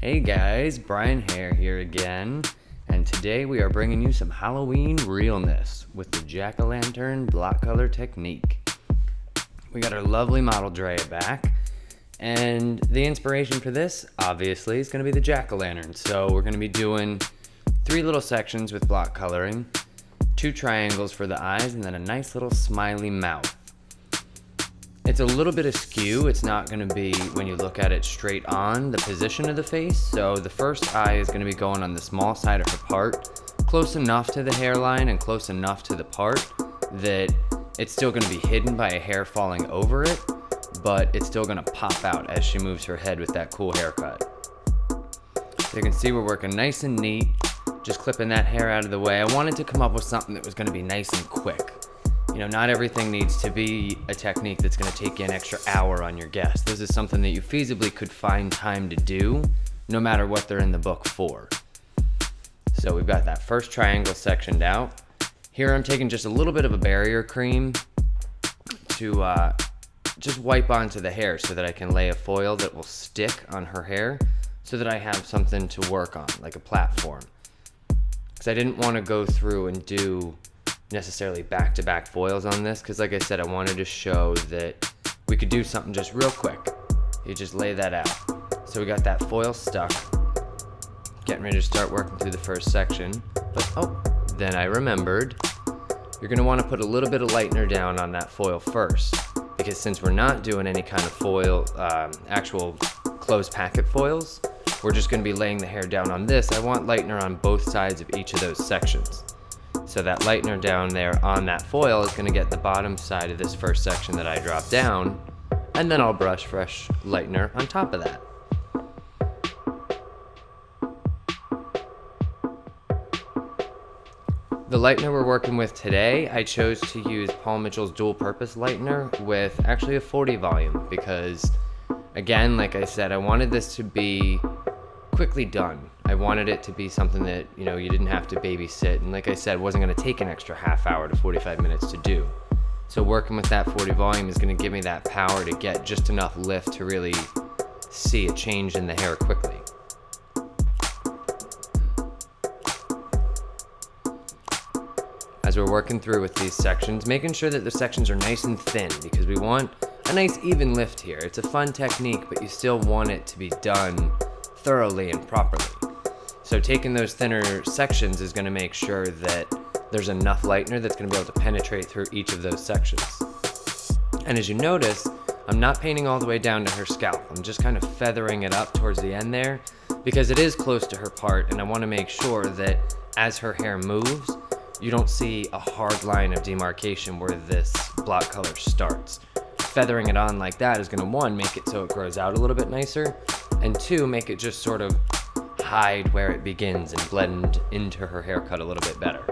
Hey guys, Brian Haire here again, and today we are bringing you some Halloween realness with the jack-o'-lantern block color technique. We got our lovely model Drea back, and the inspiration for this, obviously, is going to be the jack-o'-lantern. So we're going to be doing 3 little sections with block coloring, 2 triangles for the eyes, and then a nice little smiley mouth. It's a little bit askew. It's not going to be, when you look at it straight on, the position of the face. So the first eye is going to be going on the small side of her part, close enough to the hairline and close enough to the part that it's still going to be hidden by a hair falling over it, but it's still going to pop out as she moves her head with that cool haircut. So you can see we're working nice and neat, just clipping that hair out of the way. I wanted to come up with something that was going to be nice and quick. You know, not everything needs to be a technique that's going to take you an extra hour on your guest. This is something that you feasibly could find time to do, no matter what they're in the book for. So we've got that first triangle sectioned out. Here I'm taking just a little bit of a barrier cream to just wipe onto the hair so that I can lay a foil that will stick on her hair so that I have something to work on, like a platform. Because I didn't want to go through and do necessarily back-to-back foils on this, because like I said, I wanted to show that we could do something just real quick. You just lay that out. So we got that foil stuck, getting ready to start working through the first section. But then I remembered you're going to want to put a little bit of lightener down on that foil first, because since we're not doing any kind of foil, actual closed packet foils, we're just going to be laying the hair down on this. I want lightener on both sides of each of those sections. So that lightener down there on that foil is going to get the bottom side of this first section that I dropped down, and then I'll brush fresh lightener on top of that. The lightener we're working with today, I chose to use Paul Mitchell's dual purpose lightener with actually a 40 volume because, again, like I said, I wanted this to be quickly done. I wanted it to be something that, you know, you didn't have to babysit, and like I said, wasn't going to take an extra half hour to 45 minutes to do. So working with that 40 volume is going to give me that power to get just enough lift to really see a change in the hair quickly. As we're working through with these sections, making sure that the sections are nice and thin, because we want a nice even lift here. It's a fun technique, but you still want it to be done thoroughly and properly. So taking those thinner sections is going to make sure that there's enough lightener that's going to be able to penetrate through each of those sections. And as you notice, I'm not painting all the way down to her scalp. I'm just kind of feathering it up towards the end there because it is close to her part, and I want to make sure that as her hair moves, you don't see a hard line of demarcation where this block color starts. Feathering it on like that is going to, 1, make it so it grows out a little bit nicer, and 2, make it just sort of hide where it begins and blend into her haircut a little bit better.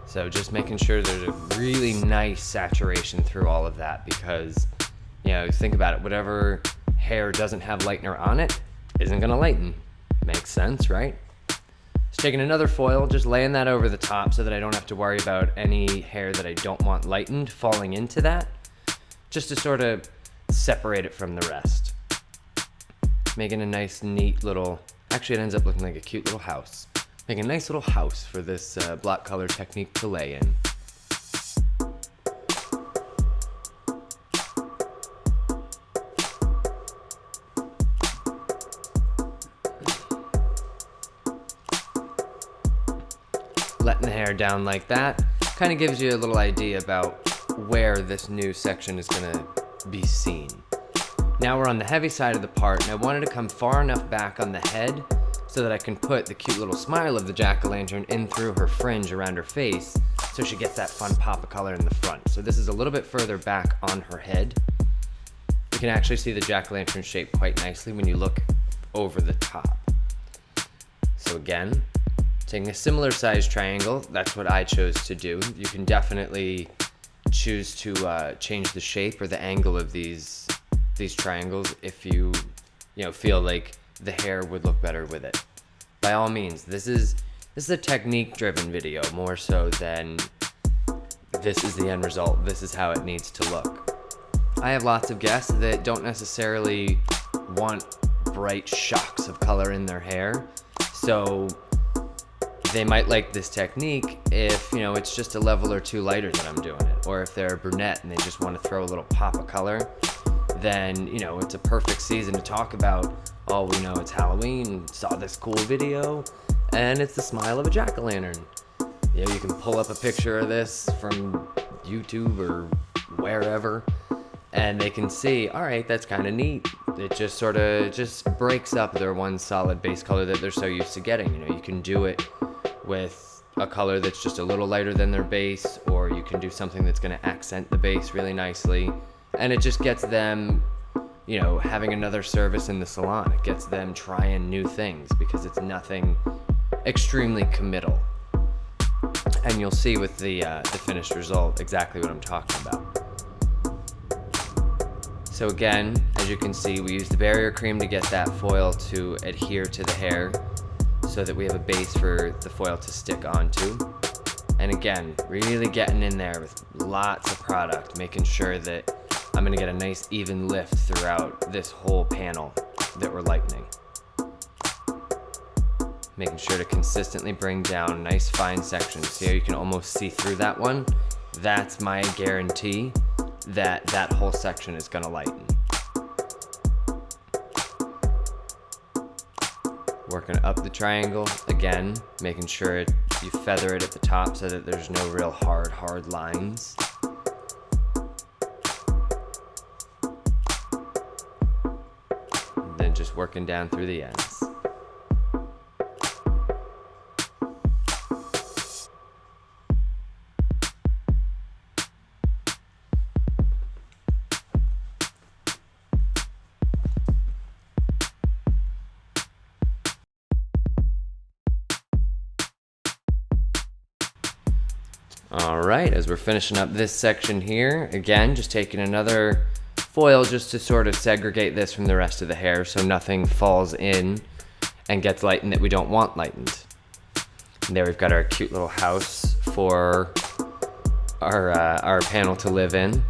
So just making sure there's a really nice saturation through all of that, because, you know, think about it, whatever hair doesn't have lightener on it isn't going to lighten. Makes sense, right? Just taking another foil, just laying that over the top so that I don't have to worry about any hair that I don't want lightened falling into that, just to sort of separate it from the rest. Making a nice, neat little, actually it ends up looking like a cute little house. Making a nice little house for this block color technique to lay in. Letting the hair down like that kind of gives you a little idea about where this new section is going to be seen. Now we're on the heavy side of the part, and I wanted to come far enough back on the head so that I can put the cute little smile of the jack-o'-lantern in through her fringe around her face so she gets that fun pop of color in the front. So this is a little bit further back on her head. You can actually see the jack-o'-lantern shape quite nicely when you look over the top. So again, taking a similar size triangle, that's what I chose to do. You can definitely choose to change the shape or the angle of these triangles if you feel like the hair would look better with it. By all means, this is a technique-driven video more so than this is the end result, this is how it needs to look. I have lots of guests that don't necessarily want bright shocks of color in their hair. So they might like this technique if, you know, it's just a level or two lighter that I'm doing it. Or if they're a brunette and they just want to throw a little pop of color, then, you know, it's a perfect season to talk about, oh, we know it's Halloween, saw this cool video, and it's the smile of a jack-o'-lantern. You know, you can pull up a picture of this from YouTube or wherever, and they can see, all right, that's kind of neat. It just sort of just breaks up their one solid base color that they're so used to getting. You know, you can do it with a color that's just a little lighter than their base, or you can do something that's going to accent the base really nicely, and it just gets them, you know, having another service in the salon. It gets them trying new things because it's nothing extremely committal. And you'll see with the finished result exactly what I'm talking about. So again, as you can see, we use the barrier cream to get that foil to adhere to the hair so that we have a base for the foil to stick onto. And again, really getting in there with lots of product, making sure that I'm gonna get a nice even lift throughout this whole panel that we're lightening. Making sure to consistently bring down nice fine sections. See how you can almost see through that one? That's my guarantee that that whole section is gonna lighten. Working up the triangle, again, making sure you feather it at the top so that there's no real hard lines. And then just working down through the ends. All right, as we're finishing up this section here, again, just taking another foil just to sort of segregate this from the rest of the hair so nothing falls in and gets lightened that we don't want lightened. And there we've got our cute little house for our panel to live in.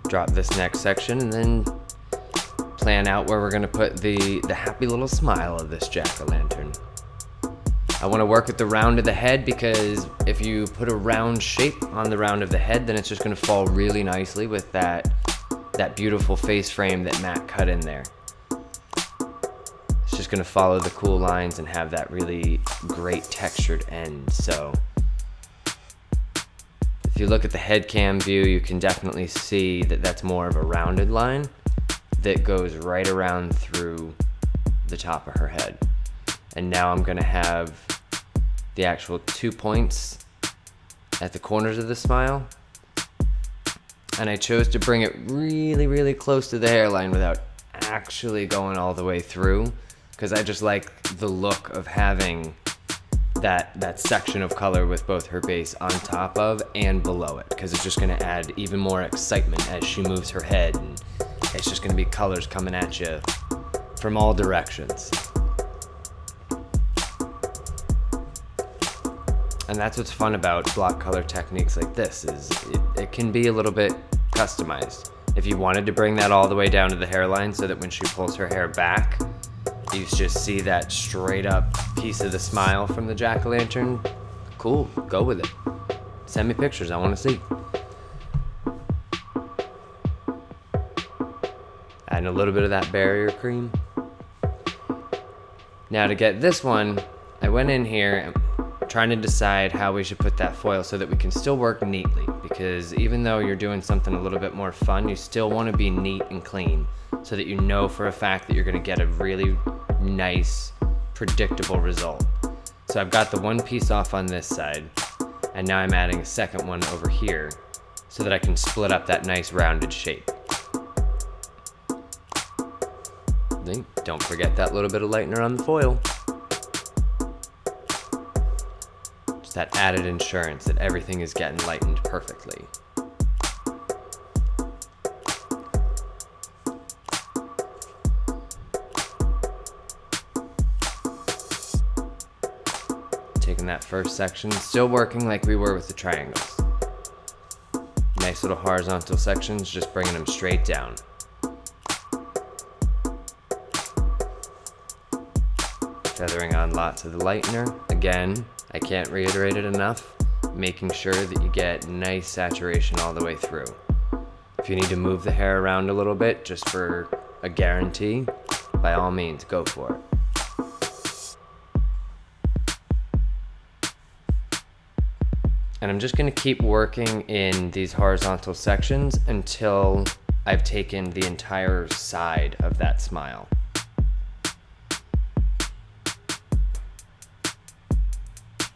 Drop this next section and then plan out where we're gonna put the happy little smile of this jack-o'-lantern. I want to work with the round of the head because if you put a round shape on the round of the head, then it's just going to fall really nicely with that beautiful face frame that Matt cut in there. It's just going to follow the cool lines and have that really great textured end. So if you look at the head cam view, you can definitely see that that's more of a rounded line that goes right around through the top of her head. And now I'm gonna have the actual 2 points at the corners of the smile. And I chose to bring it really, really close to the hairline without actually going all the way through, because I just like the look of having that section of color with both her base on top of and below it, because it's just gonna add even more excitement as she moves her head, and it's just gonna be colors coming at you from all directions. And that's what's fun about block color techniques like this, is it can be a little bit customized. If you wanted to bring that all the way down to the hairline so that when she pulls her hair back, you just see that straight up piece of the smile from the jack-o'-lantern, cool, go with it. Send me pictures, I want to see. Adding a little bit of that barrier cream. Now to get this one, I went in here trying to decide how we should put that foil so that we can still work neatly, because even though you're doing something a little bit more fun, you still want to be neat and clean so that you know for a fact that you're going to get a really nice, predictable result. So I've got the one piece off on this side, and now I'm adding a second one over here so that I can split up that nice rounded shape. Don't forget that little bit of lightener on the foil. That added insurance that everything is getting lightened perfectly. Taking that first section, still working like we were with the triangles. Nice little horizontal sections, just bringing them straight down. Feathering on lots of the lightener. Again, I can't reiterate it enough. Making sure that you get nice saturation all the way through. If you need to move the hair around a little bit just for a guarantee, by all means, go for it. And I'm just going to keep working in these horizontal sections until I've taken the entire side of that smile.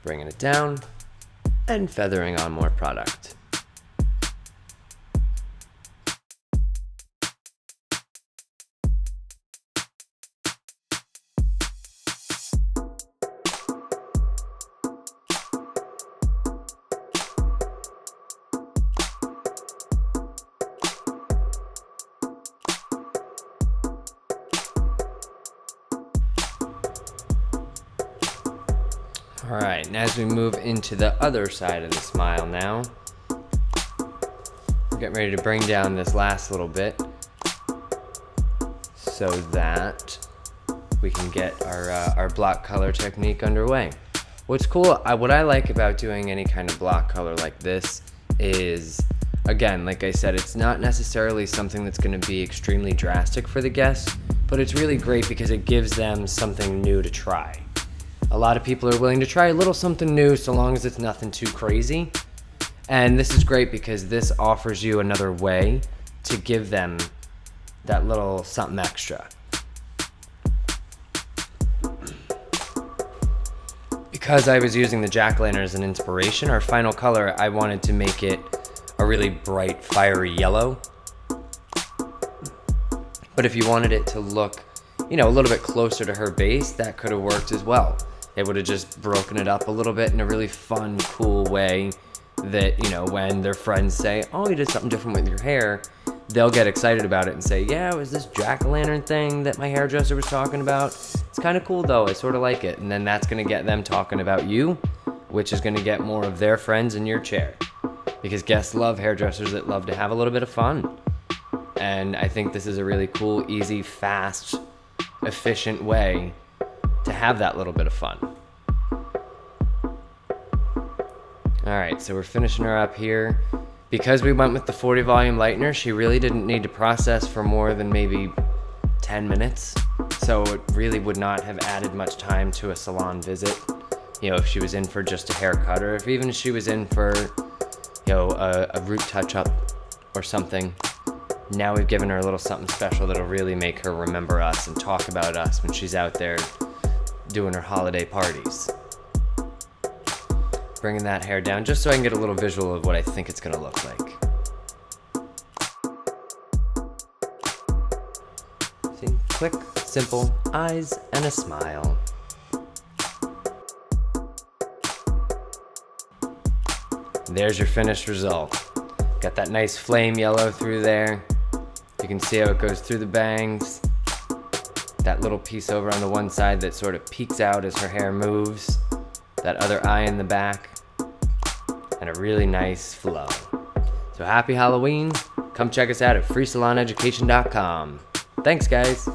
Bringing it down and feathering on more product. All right, and as we move into the other side of the smile now, we're getting ready to bring down this last little bit so that we can get our block color technique underway. What's cool, what I like about doing any kind of block color like this is, again, like I said, it's not necessarily something that's going to be extremely drastic for the guests, but it's really great because it gives them something new to try. A lot of people are willing to try a little something new so long as it's nothing too crazy. And this is great because this offers you another way to give them that little something extra. Because I was using the jack-o'-lantern as an inspiration, our final color, I wanted to make it a really bright, fiery yellow. But if you wanted it to look, a little bit closer to her base, that could have worked as well. It would have just broken it up a little bit in a really fun, cool way that, when their friends say, oh, you did something different with your hair, they'll get excited about it and say, yeah, it was this jack-o'-lantern thing that my hairdresser was talking about. It's kind of cool, though. I sort of like it. And then that's going to get them talking about you, which is going to get more of their friends in your chair. Because guests love hairdressers that love to have a little bit of fun. And I think this is a really cool, easy, fast, efficient way to have that little bit of fun. All right, so we're finishing her up here. Because we went with the 40 volume lightener, she really didn't need to process for more than maybe 10 minutes. So it really would not have added much time to a salon visit. If she was in for just a haircut, or if even she was in for, a root touch-up or something. Now we've given her a little something special that'll really make her remember us and talk about us when she's out there doing her holiday parties. Bringing that hair down just so I can get a little visual of what I think it's going to look like. See? Quick, simple, eyes and a smile. There's your finished result. Got that nice flame yellow through there. You can see how it goes through the bangs. That little piece over on the one side that sort of peeks out as her hair moves. That other eye in the back. And a really nice flow. So happy Halloween. Come check us out at freesaloneducation.com. Thanks, guys.